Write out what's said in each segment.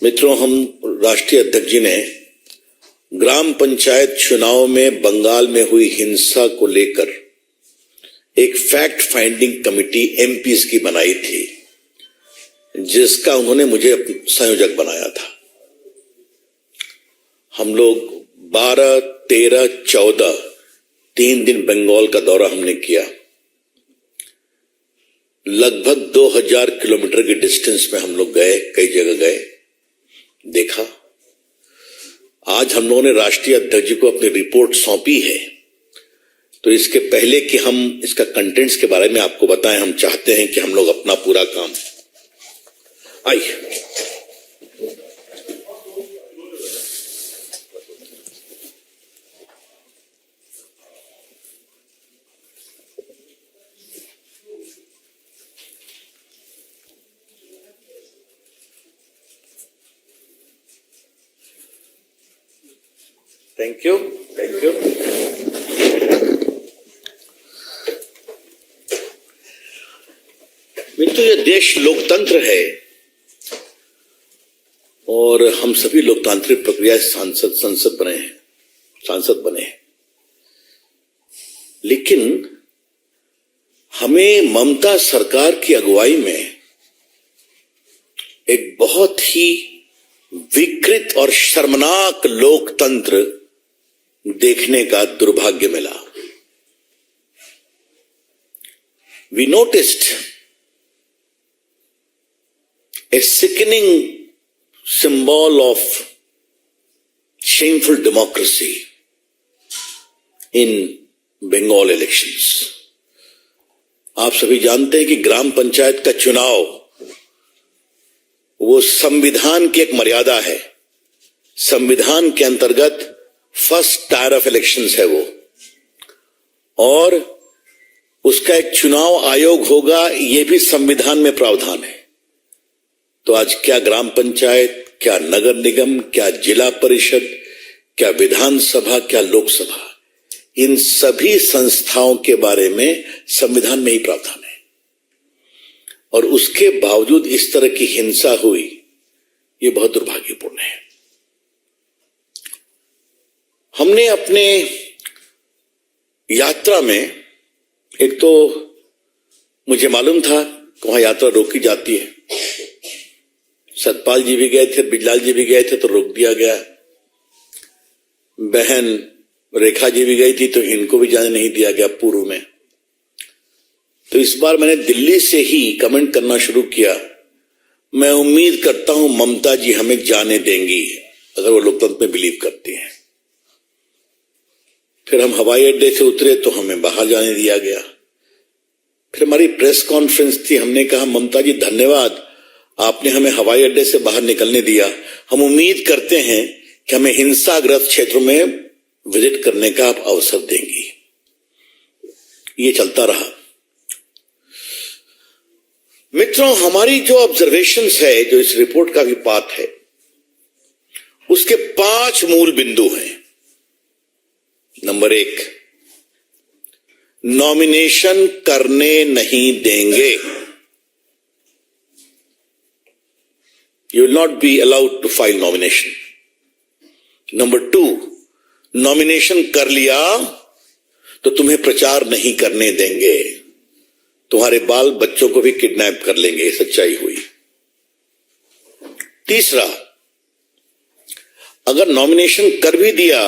मित्रों, हम राष्ट्रीय अध्यक्ष जी ने ग्राम पंचायत चुनाव में बंगाल में हुई हिंसा को लेकर एक फैक्ट फाइंडिंग कमेटी एमपीज की बनाई थी, जिसका उन्होंने मुझे संयोजक बनाया था। हम लोग 12, 13, 14 3 दिन बंगाल का दौरा हमने किया। लगभग 2000 किलोमीटर के डिस्टेंस में हम लोग गए, कई जगह गए, देखा। आज हम लोगों ने राष्ट्रीय अध्यक्ष जी को अपनी रिपोर्ट सौंपी है, तो इसके पहले कि हम इसका कंटेंट्स के बारे में आपको बताएं, हम चाहते हैं कि हम लोग अपना पूरा काम आइए थैंक यू। मित्रों, ये देश लोकतंत्र है और हम सभी लोकतांत्रिक प्रक्रिया सांसद बने हैं, लेकिन हमें ममता सरकार की अगुवाई में एक बहुत ही विकृत और शर्मनाक लोकतंत्र देखने का दुर्भाग्य मिला। We noticed a sickening symbol of shameful democracy in Bengal elections. आप सभी जानते हैं कि ग्राम पंचायत का चुनाव वो संविधान की एक मर्यादा है। संविधान के अंतर्गत फर्स्ट टायर ऑफ इलेक्शंस है वो, और उसका एक चुनाव आयोग होगा, ये भी संविधान में प्रावधान है। तो आज क्या ग्राम पंचायत, क्या नगर निगम, क्या जिला परिषद, क्या विधानसभा, क्या लोकसभा, इन सभी संस्थाओं के बारे में संविधान में ही प्रावधान है, और उसके बावजूद इस तरह की हिंसा हुई, ये बहुत दुर्भाग्यपूर्ण है। हमने अपने यात्रा में, एक तो मुझे मालूम था कि वहां यात्रा रोकी जाती है, सतपाल जी भी गए थे, बिजलाल जी भी गए थे तो रोक दिया गया, बहन रेखा जी भी गई थी तो इनको भी जाने नहीं दिया गया पूर्व में। तो इस बार मैंने दिल्ली से ही कमेंट करना शुरू किया। मैं उम्मीद करता हूं ममता जी हमें जाने देंगी, अगर वो लोकतंत्र में बिलीव करती हैं। फिर हम हवाई अड्डे से उतरे तो हमें बाहर जाने दिया गया। फिर हमारी प्रेस कॉन्फ्रेंस थी, हमने कहा ममता जी धन्यवाद, आपने हमें हवाई अड्डे से बाहर निकलने दिया। हम उम्मीद करते हैं कि हमें हिंसाग्रस्त क्षेत्रों में विजिट करने का आप अवसर देंगी। ये चलता रहा। मित्रों, हमारी जो ऑब्जर्वेशंस है, जो इस रिपोर्ट का भी पाठ है, उसके 5 मूल बिंदु हैं। नंबर 1, नॉमिनेशन करने नहीं देंगे। You will not be allowed to file nomination. Number 2, nomination कर लिया तो तुम्हें प्रचार नहीं करने देंगे, तुम्हारे बाल बच्चों को भी किडनैप कर लेंगे। सच्चाई हुई। तीसरा, अगर नॉमिनेशन कर भी दिया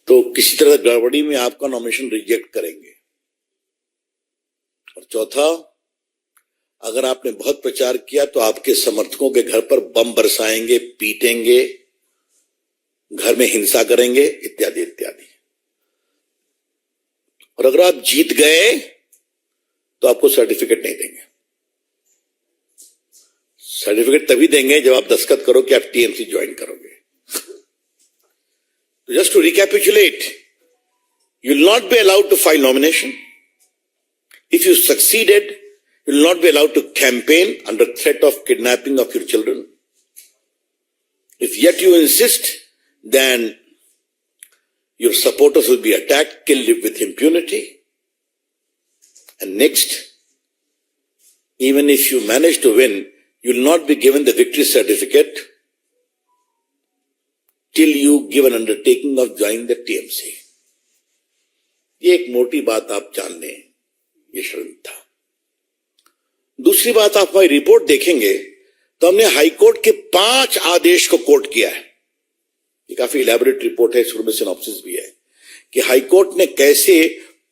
तो किसी तरह गड़बड़ी में आपका नॉमिनेशन रिजेक्ट करेंगे। और चौथा, अगर आपने बहुत प्रचार किया तो आपके समर्थकों के घर पर बम बरसाएंगे, पीटेंगे, घर में हिंसा करेंगे, इत्यादि इत्यादि। और अगर आप जीत गए तो आपको सर्टिफिकेट नहीं देंगे। सर्टिफिकेट तभी देंगे जब आप दस्तखत करो कि आप टीएमसी ज्वाइन करोगे। So just to recapitulate, you will not be allowed to file nomination. If you succeeded, you will not be allowed to campaign under threat of kidnapping of your children. If yet you insist, then your supporters will be attacked, killed with impunity. And next, even if you manage to win, you will not be given the victory certificate till you give an undertaking of joining the TMC. ये एक मोटी बात आप जान लें, ये शर्म था। दूसरी बात, आप हमारी रिपोर्ट देखेंगे तो हमने हाईकोर्ट के 5 आदेश को कोट किया है। ये काफी इलैबोरेट रिपोर्ट है, इसमें सिनॉप्सिस भी है कि हाईकोर्ट ने कैसे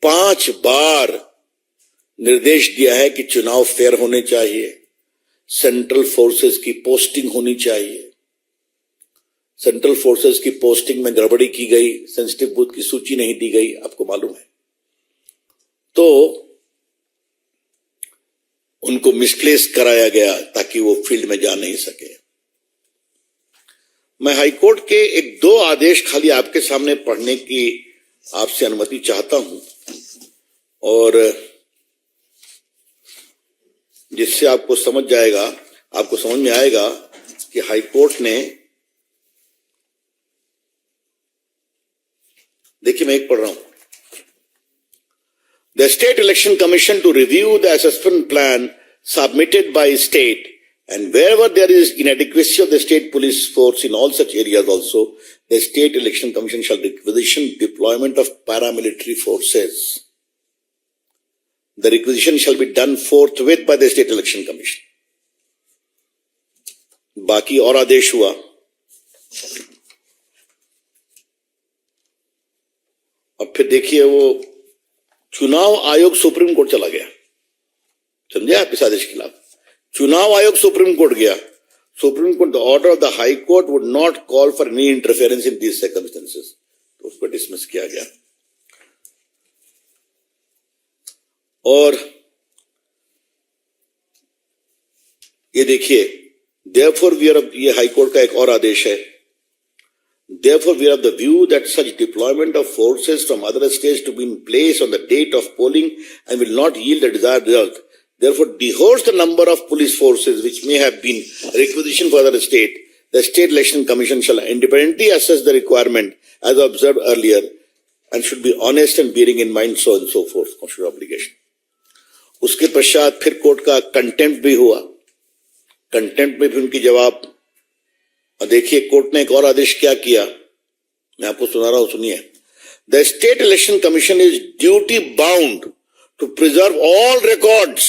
5 बार निर्देश दिया है कि चुनाव फेयर होने चाहिए, सेंट्रल फोर्सेस की पोस्टिंग होनी चाहिए। सेंट्रल फोर्सेस की पोस्टिंग में गड़बड़ी की गई, सेंसिटिव बूथ की सूची नहीं दी गई, आपको मालूम है, तो उनको मिसप्लेस कराया गया ताकि वो फील्ड में जा नहीं सके। मैं हाईकोर्ट के 1-2 आदेश खाली आपके सामने पढ़ने की आपसे अनुमति चाहता हूं, और जिससे आपको समझ में आएगा कि हाईकोर्ट ने, देखिए मैं एक पढ़ रहा हूं। The State Election Commission to review the assessment plan submitted by state, and wherever there is inadequacy of the state police force in all such areas also, the State Election Commission shall requisition deployment of paramilitary forces. The requisition shall be done forthwith by the State Election Commission. बाकी और आदेश हुआ। अब फिर देखिए, वो चुनाव आयोग supreme court चला गया, समझे आप इस आदेश के खिलाफ। चुनाव आयोग सुप्रीम कोर्ट गया। Supreme court, the order of the high court would not call for any interference in these circumstances, तो उसको डिसमिस किया गया। और ये देखिए, देयरफॉर वी आर, ये हाई कोर्ट का एक और आदेश है। Therefore, we are of the view that such deployment of forces from other states to be in place on the date of polling and will not yield the desired result. Therefore, dehodes the number of police forces which may have been requisitioned for other state. The State Election Commission shall independently assess the requirement as observed earlier and should be honest and bearing in mind so and so forth, constitutional obligation. उसके पश्चात फिर court का contempt भी हुआ। Contempt में भी उनकी जवाब, और देखिए कोर्ट ने एक और आदेश क्या किया, मैं आपको सुना रहा हूं, सुनिए। The state election commission is duty bound to preserve all records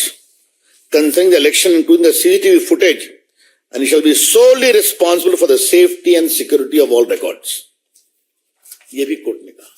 concerning the election including the CCTV footage and it shall be solely responsible for the safety and security of all records. ये भी court ने कहा।